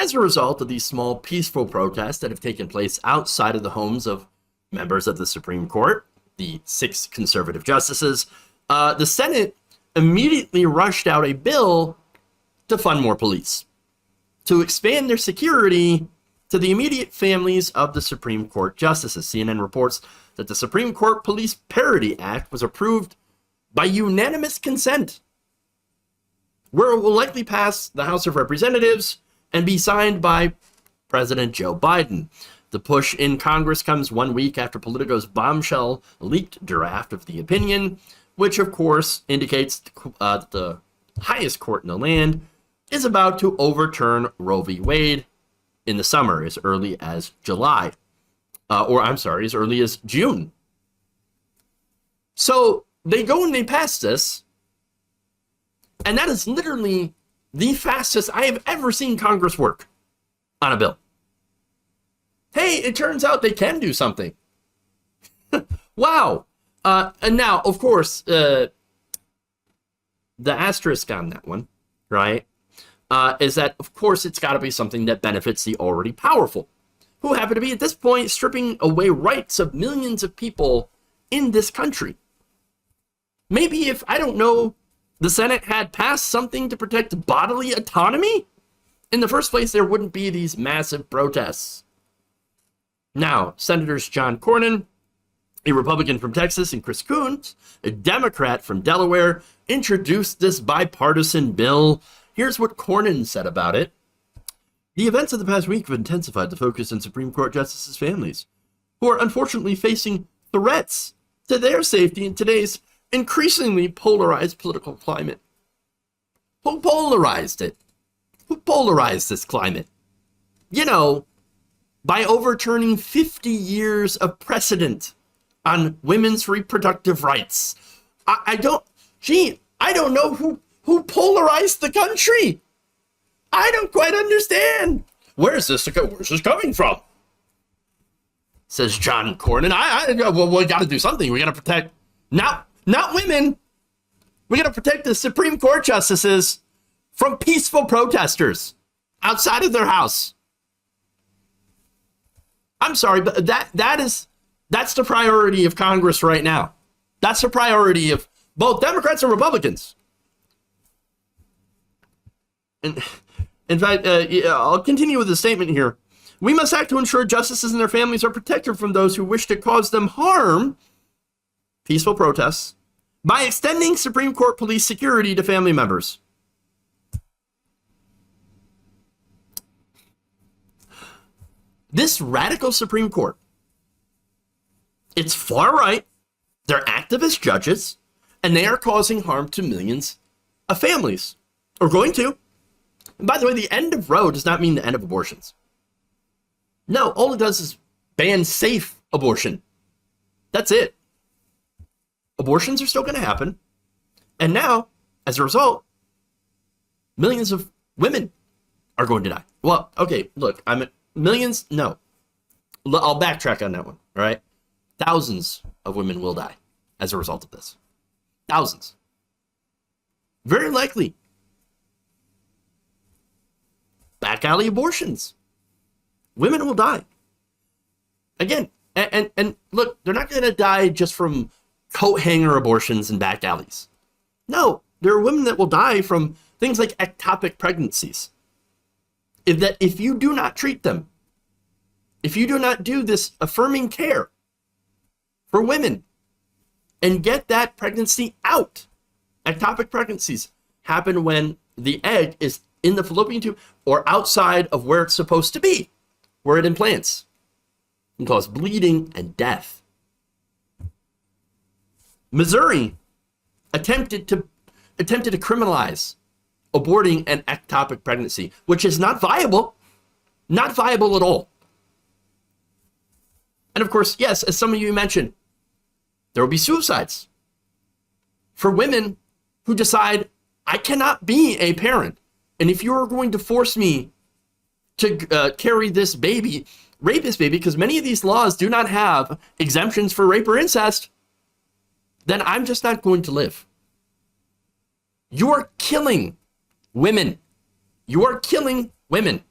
as a result of these small, peaceful protests that have taken place outside of the homes of members of the Supreme Court, the 6 conservative justices, the Senate immediately rushed out a bill to fund more police, to expand their security to the immediate families of the Supreme Court justices. CNN reports that the Supreme Court Police Parity Act was approved by unanimous consent, where it will likely pass the House of Representatives and be signed by President Joe Biden. The push in Congress comes 1 week after Politico's bombshell leaked draft of the opinion, which of course indicates that the highest court in the land is about to overturn Roe v. Wade in the summer, as early as July. As early as June. So they go and they pass this, and that is literally the fastest I have ever seen Congress work on a bill. Hey, it turns out they can do something. Wow. And now, of course, the asterisk on that one, right, is that, of course, it's got to be something that benefits the already powerful, who happen to be, at this point, stripping away rights of millions of people in this country. Maybe if, I don't know, the Senate had passed something to protect bodily autonomy, in the first place, there wouldn't be these massive protests. Now, Senators John Cornyn, a Republican from Texas, and Chris Coons, a Democrat from Delaware, introduced this bipartisan bill. Here's what Cornyn said about it. The events of the past week have intensified the focus on Supreme Court justices' families, who are unfortunately facing threats to their safety in today's increasingly polarized political climate. Who polarized it? Who polarized this climate? You know, by overturning 50 years of precedent on women's reproductive rights. I don't know who polarized the country. I don't quite understand. Where's this coming from? Says John Cornyn. Well, we got to do something. We got to protect, not women. We got to protect the Supreme Court justices from peaceful protesters outside of their house. I'm sorry, but that's the priority of Congress right now. That's the priority of both Democrats and Republicans. And in fact, I'll continue with the statement here. We must act to ensure justices and their families are protected from those who wish to cause them harm, peaceful protests, by extending Supreme Court police security to family members. This radical Supreme Court, it's far right, they're activist judges, and they are causing harm to millions of families, or going to. And by the way, the end of Roe does not mean the end of abortions. No, all it does is ban safe abortion. That's it. Abortions are still going to happen. And now, as a result, millions of women are going to die. Well, okay, look, millions, no. I'll backtrack on that one, all right? Thousands of women will die as a result of this. Thousands. Very likely. Back alley abortions. Women will die. Again, and look, they're not going to die just from coat hanger abortions and back alleys. No, there are women that will die from things like ectopic pregnancies. If you do not treat them, if you do not do this affirming care for women and get that pregnancy out, ectopic pregnancies happen when the egg is in the fallopian tube or outside of where it's supposed to be, where it implants. It can cause bleeding and death. Missouri attempted to criminalize aborting an ectopic pregnancy, which is not viable at all. And of course, yes, as some of you mentioned, there will be suicides for women who decide, I cannot be a parent. And if you're going to force me to carry this baby, rape this baby, because many of these laws do not have exemptions for rape or incest, then I'm just not going to live. You are killing women. You are killing women.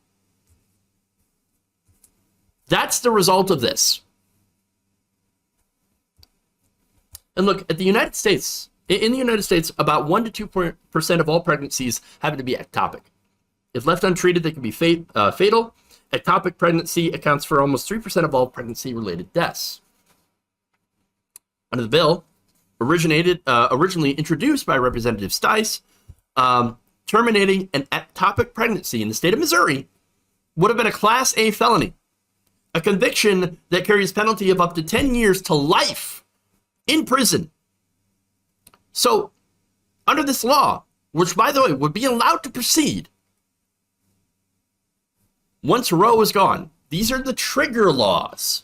That's the result of this. And look, at the United States, in the United States, about 1 to 2% of all pregnancies happen to be ectopic. If left untreated, they can be fatal. Ectopic pregnancy accounts for almost 3% of all pregnancy-related deaths. Under the bill, originally introduced by Representative Stice, terminating an ectopic pregnancy in the state of Missouri would have been a Class A felony, a conviction that carries penalty of up to 10 years to life in prison. So, under this law, which, by the way, would be allowed to proceed once Roe is gone, these are the trigger laws.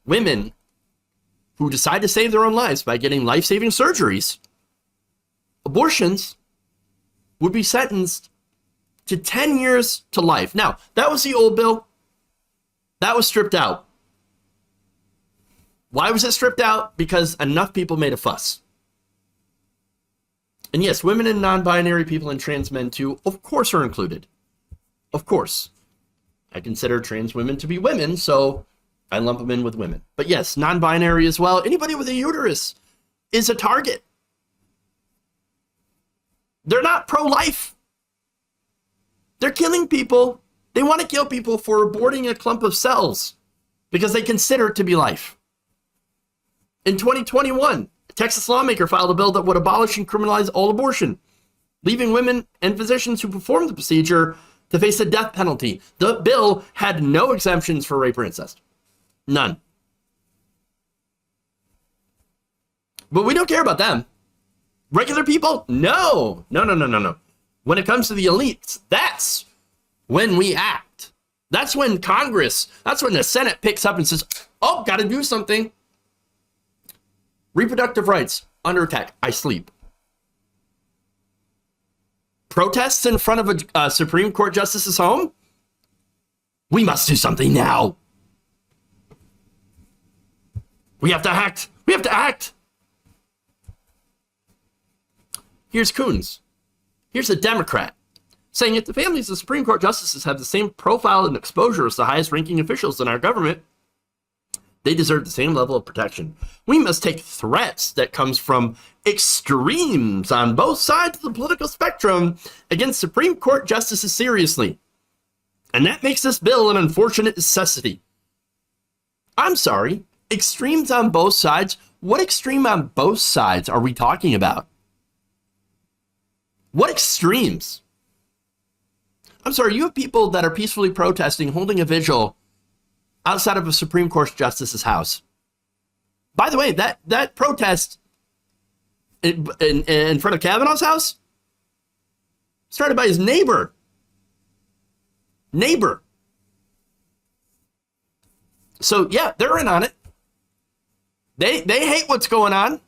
Women who decide to save their own lives by getting life-saving surgeries, abortions, would be sentenced to 10 years to life. Now, that was the old bill. That was stripped out. Why was it stripped out? Because enough people made a fuss. And yes, women and non-binary people and trans men too, of course, are included. Of course. I consider trans women to be women, so I lump them in with women. But yes, non-binary as well. Anybody with a uterus is a target. They're not pro-life. They're killing people. They want to kill people for aborting a clump of cells because they consider it to be life. In 2021, a Texas lawmaker filed a bill that would abolish and criminalize all abortion, leaving women and physicians who perform the procedure to face a death penalty. The bill had no exemptions for rape or incest. None. But we don't care about them. Regular people? No. No. When it comes to the elites, that's when we act. That's when Congress, that's when the Senate picks up and says, oh, got to do something. Reproductive rights under attack. I sleep. Protests in front of a Supreme Court justice's home? We must do something now. We have to act. We have to act. Here's Coons. Here's a Democrat saying if the families of Supreme Court justices have the same profile and exposure as the highest ranking officials in our government, they deserve the same level of protection. We must take threats that comes from extremes on both sides of the political spectrum against Supreme Court justices seriously. And that makes this bill an unfortunate necessity. I'm sorry, extremes on both sides? What extreme on both sides are we talking about? What extremes? I'm sorry, you have people that are peacefully protesting, holding a vigil outside of a Supreme Court justice's house. By the way, that protest in front of Kavanaugh's house started by his neighbor. So yeah, they're in on it. They hate what's going on,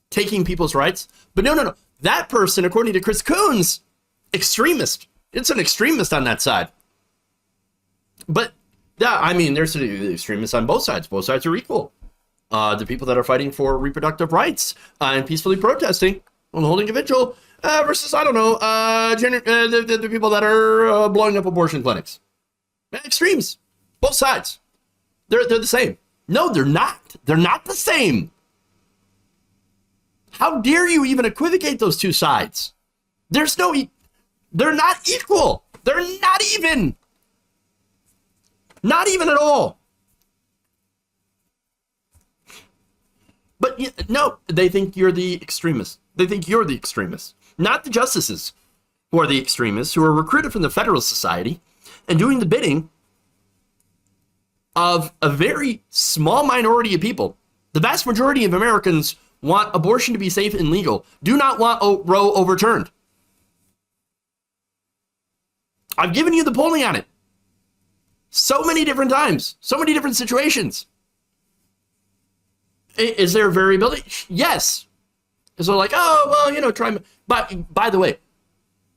taking people's rights. But no. That person, according to Chris Coons, extremist. It's an extremist on that side. But yeah, I mean, there's extremists on both sides. Both sides are equal. The people that are fighting for reproductive rights and peacefully protesting and holding a vigil versus, I don't know, the people that are blowing up abortion clinics. Extremes. Both sides. They're the same. No, they're not. They're not the same. How dare you even equivocate those two sides? They're not equal. They're not even. Not even at all. But no, they think you're the extremist. They think you're the extremist, not the justices who are the extremists, who are recruited from the Federalist Society and doing the bidding of a very small minority of people. The vast majority of Americans want abortion to be safe and legal, do not want Roe overturned. I've given you the polling on it. So many different times, so many different situations. Is there variability? Yes. Is it like, oh, well, but by the way,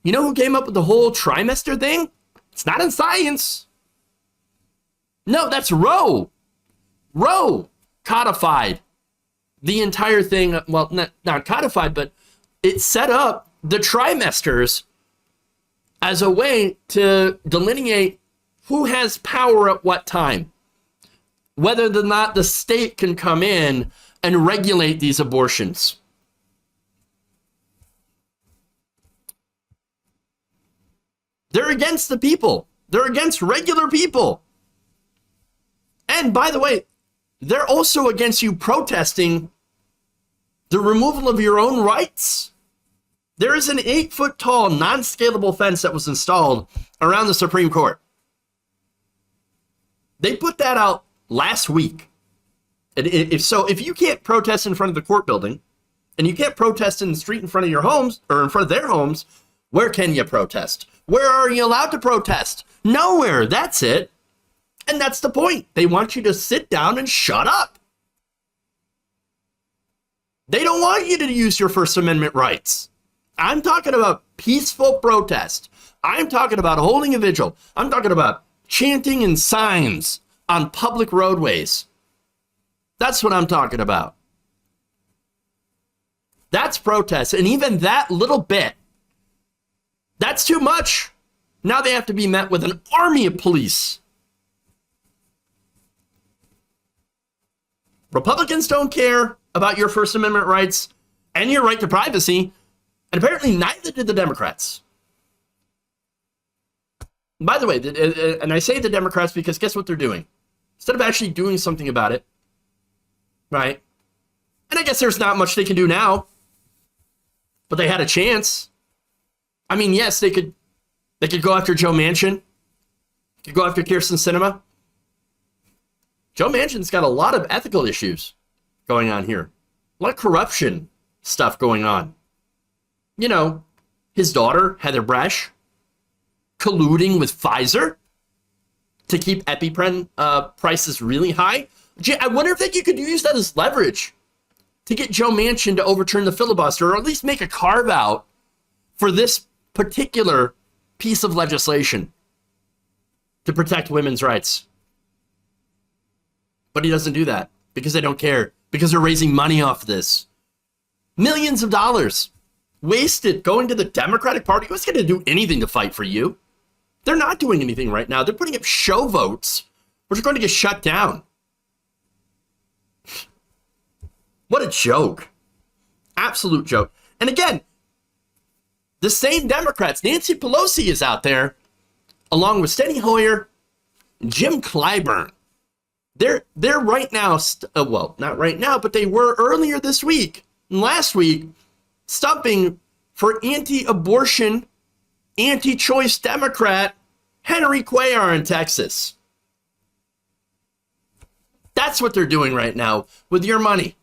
you know who came up with the whole trimester thing? It's not in science. No, that's Roe. Roe codified the entire thing. Well, not codified, but it set up the trimesters as a way to delineate who has power at what time, whether or not the state can come in and regulate these abortions. They're against the people. They're against regular people. And by the way, they're also against you protesting the removal of your own rights. There is an 8-foot tall, non-scalable fence that was installed around the Supreme Court. They put that out last week. And if you can't protest in front of the court building, and you can't protest in the street in front of your homes, or in front of their homes, where can you protest? Where are you allowed to protest? Nowhere. That's it. And that's the point. They want you to sit down and shut up. They don't want you to use your First Amendment rights. I'm talking about peaceful protest. I'm talking about holding a vigil. I'm talking about chanting and signs on public roadways. That's what I'm talking about. That's protest. And even that little bit, that's too much. Now they have to be met with an army of police. Republicans don't care about your First Amendment rights and your right to privacy, and apparently neither did the Democrats. By the way, and I say the Democrats because guess what they're doing? Instead of actually doing something about it, right? And I guess there's not much they can do now, but they had a chance. I mean, yes, they could go after Joe Manchin, could go after Kyrsten Sinema. Joe Manchin's got a lot of ethical issues going on here. A lot of corruption stuff going on. You know, his daughter, Heather Bresch, colluding with Pfizer to keep EpiPen prices really high. I wonder if you could use that as leverage to get Joe Manchin to overturn the filibuster, or at least make a carve out for this particular piece of legislation to protect women's rights. But he doesn't do that because they don't care, because they're raising money off this. Millions of dollars wasted going to the Democratic Party. Who's going to do anything to fight for you? They're not doing anything right now. They're putting up show votes, which are going to get shut down. What a joke. Absolute joke. And again, the same Democrats, Nancy Pelosi is out there, along with Steny Hoyer, Jim Clyburn. They're right now, well, not right now, but they were earlier this week, last week, stumping for anti-abortion, anti-choice Democrat Henry Cuellar in Texas. That's what they're doing right now with your money.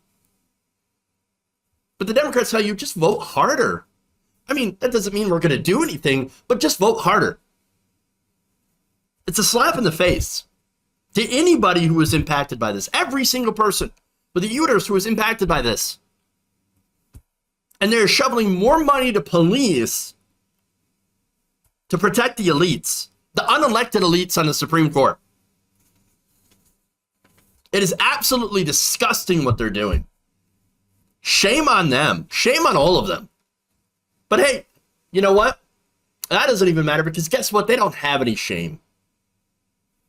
But the Democrats tell you, just vote harder. I mean, that doesn't mean we're going to do anything, but just vote harder. It's a slap in the face to anybody who was impacted by this. Every single person with a uterus who was impacted by this. And they're shoveling more money to police to protect the elites, the unelected elites on the Supreme Court. It is absolutely disgusting what they're doing. Shame on them. Shame on all of them. But hey, you know what? That doesn't even matter, because guess what? They don't have any shame.